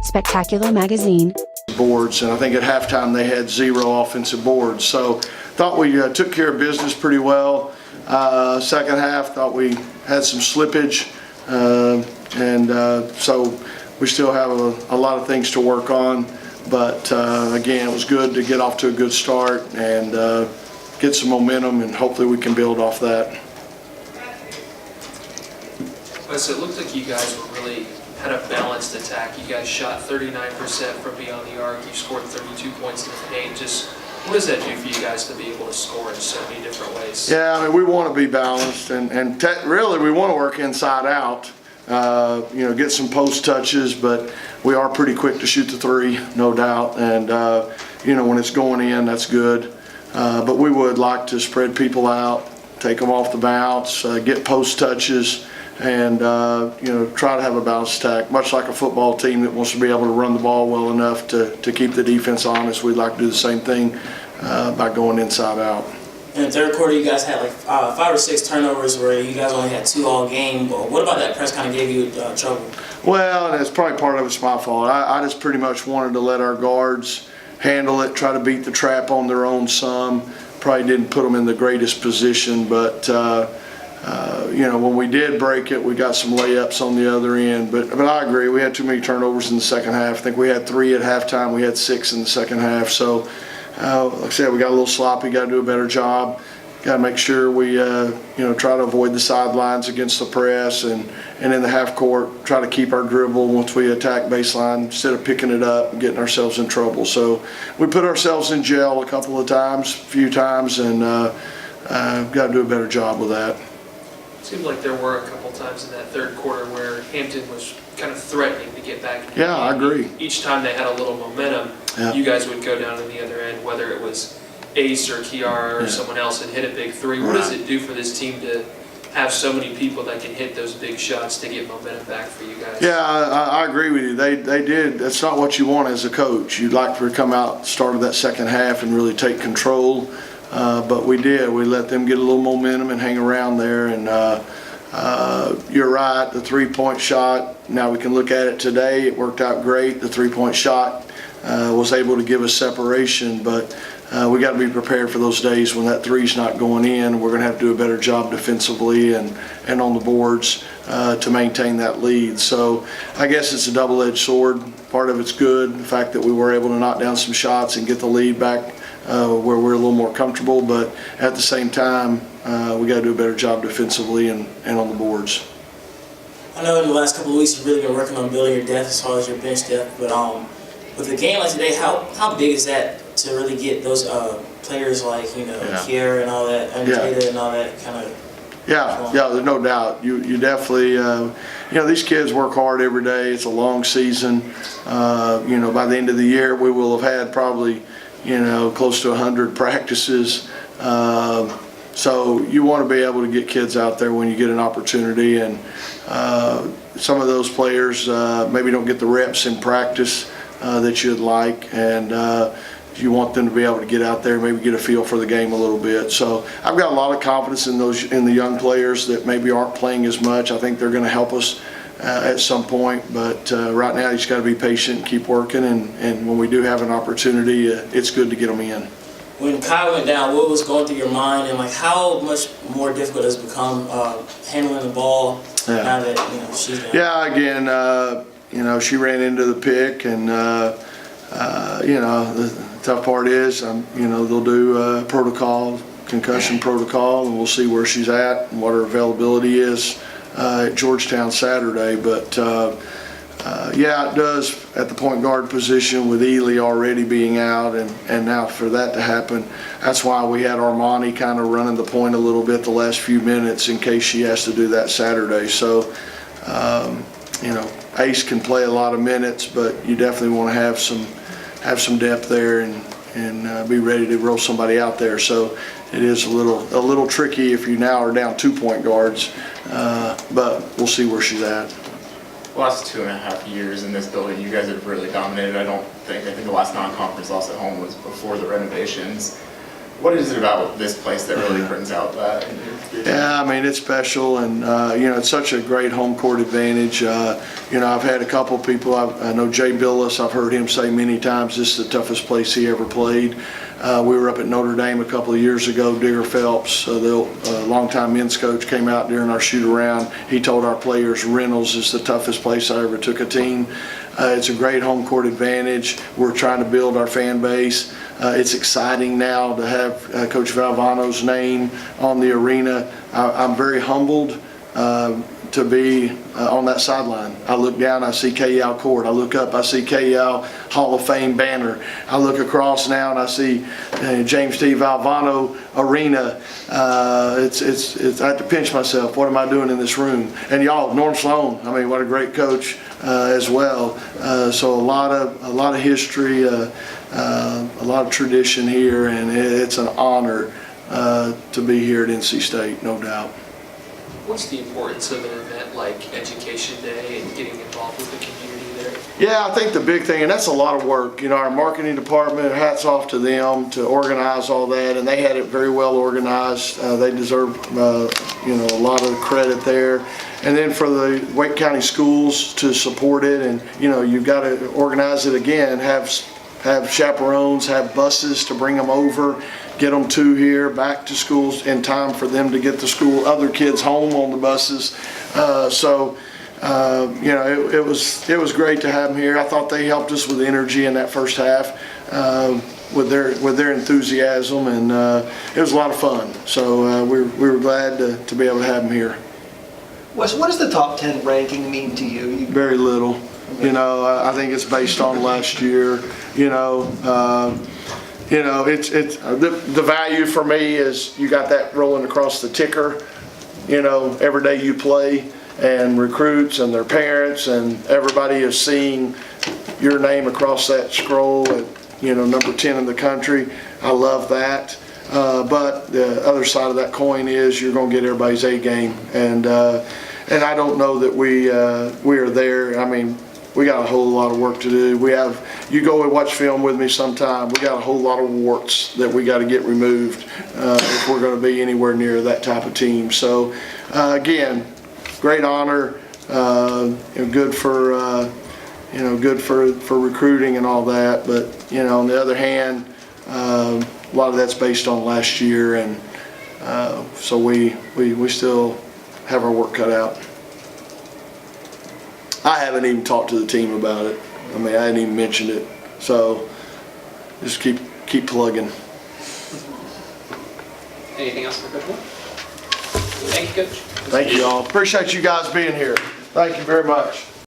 Spectacular Magazine. Boards, and I think at halftime they had 0 offensive boards. So thought we took care of business pretty well. Second half, thought we had some slippage, and so we still have a lot of things to work on. But again, it was good to get off to a good start and get some momentum, and hopefully we can build off that. So it looked like you guys had a balanced attack. You guys shot 39% from beyond the arc. You scored 32 points in the paint. Just what does that do for you guys to be able to score in so many different ways? Yeah, I mean, we want to be balanced, and really we want to work inside out. Get some post touches, but we are pretty quick to shoot the three, no doubt. And when it's going in, that's good. But we would like to spread people out, take them off the bounce, get post touches, and try to have a balanced attack. Much like a football team that wants to be able to run the ball well enough to keep the defense honest, we'd like to do the same thing by going inside out. In the third quarter, you guys had like 5 or 6 turnovers where you guys only had 2 all game. But what about that press kind of gave you trouble? Well, and it's probably part of it's my fault. I just pretty much wanted to let our guards handle it, try to beat the trap on their own some. Probably didn't put them in the greatest position, but when we did break it, we got some layups on the other end. But I agree, we had too many turnovers in the second half. I think we had 3 at halftime. We had 6 in the second half. So, like I said, we got a little sloppy. Got to do a better job. Got to make sure we, try to avoid the sidelines against the press, and in the half court, try to keep our dribble once we attack baseline instead of picking it up and getting ourselves in trouble. So we put ourselves in jail a few times, and got to do a better job with that. It seemed like there were a couple times in that third quarter where Hampton was kind of threatening to get back. Yeah, I agree. Each time they had a little momentum, you guys would go down to the other end, whether it was Ace or Kiara or someone else and hit a big three. What does it do for this team to have so many people that can hit those big shots to get momentum back for you guys? Yeah, I agree with you. They did. That's not what you want as a coach. You'd like to come out, start of that second half, and really take control. But we did. We let them get a little momentum and hang around there. And you're right, the three-point shot, now we can look at it today. It worked out great. The three-point shot was able to give us separation. But we got to be prepared for those days when that three's not going in. We're going to have to do a better job defensively and on the boards to maintain that lead. So I guess it's a double-edged sword. Part of it's good, the fact that we were able to knock down some shots and get the lead back where we're a little more comfortable, but at the same time, we got to do a better job defensively and on the boards. I know in the last couple of weeks you've really been working on building your depth as far as your bench depth, but with a game like today, how big is that to really get those players like Kiera and all that, and Jada and all that kind of? Yeah, there's no doubt. You definitely, these kids work hard every day. It's a long season. By the end of the year, we will have had probably close to 100 practices. So you want to be able to get kids out there when you get an opportunity, and some of those players maybe don't get the reps in practice that you'd like, and you want them to be able to get out there, maybe get a feel for the game a little bit. So I've got a lot of confidence in the young players that maybe aren't playing as much. I think they're going to help us at some point, but right now you just got to be patient and keep working, and when we do have an opportunity, it's good to get them in. When Kai went down, what was going through your mind, and like how much more difficult has it become handling the ball now that she's down? Yeah, again, she ran into the pick, and the tough part is, they'll do protocol, concussion protocol, and we'll see where she's at and what her availability is at Georgetown Saturday. But it does at the point guard position with Ely already being out, and now for that to happen, that's why we had Armani kind of running the point a little bit the last few minutes in case she has to do that Saturday. So, Ace can play a lot of minutes, but you definitely want to have some depth there and be ready to roll somebody out there. So it is a little tricky if you now are down 2 point guards, but we'll see where she's at. The last 2.5 years in this building, you guys have really dominated. I think the last non-conference loss at home was before the renovations. What is it about this place that really brings out that? Yeah, I mean, it's special, and it's such a great home court advantage. I've had a couple people, I know Jay Billis, I've heard him say many times this is the toughest place he ever played. We were up at Notre Dame a couple of years ago. Digger Phelps, the longtime men's coach, came out during our shoot around. He told our players Reynolds is the toughest place I ever took a team. It's a great home court advantage. We're trying to build our fan base. It's exciting now to have Coach Valvano's name on the arena. I'm very humbled to be on that sideline. I look down, I see KL Court. I look up, I see KL Hall of Fame banner. I look across now and I see James T. Valvano Arena. I have to pinch myself. What am I doing in this room? And y'all, Norm Sloan, I mean, what a great coach as well. So a lot of history, a lot of tradition here, and it's an honor to be here at NC State, no doubt. What's the importance of an event like Education Day and getting involved with the community there? Yeah, I think the big thing, and that's a lot of work, our marketing department, hats off to them to organize all that, and they had it very well organized. They deserve, a lot of credit there. And then for the Wake County schools to support it, and, you've got to organize it again, have chaperones, have buses to bring them over, get them to here, back to schools in time for them to get the school, other kids home on the buses. It was great to have them here. I thought they helped us with energy in that first half, with their enthusiasm, and it was a lot of fun. So we were glad to be able to have them here. Wes, what does the top 10 ranking mean to you? Very little. I think it's based on last year. The value for me is you got that rolling across the ticker, every day you play, and recruits and their parents and everybody is seeing your name across that scroll at, number 10 in the country. I love that. But the other side of that coin is you're going to get everybody's A game. And I don't know that we are there. I mean, we got a whole lot of work to do. You go and watch film with me sometime, we got a whole lot of warts that we got to get removed if we're going to be anywhere near that type of team. So again, great honor, good for recruiting and all that. But on the other hand, a lot of that's based on last year, and so we still have our work cut out. I haven't even talked to the team about it. I mean, I hadn't even mentioned it. So just keep plugging. Anything else for Coach Moore? Thank you, Coach. Thank you all. Appreciate you guys being here. Thank you very much.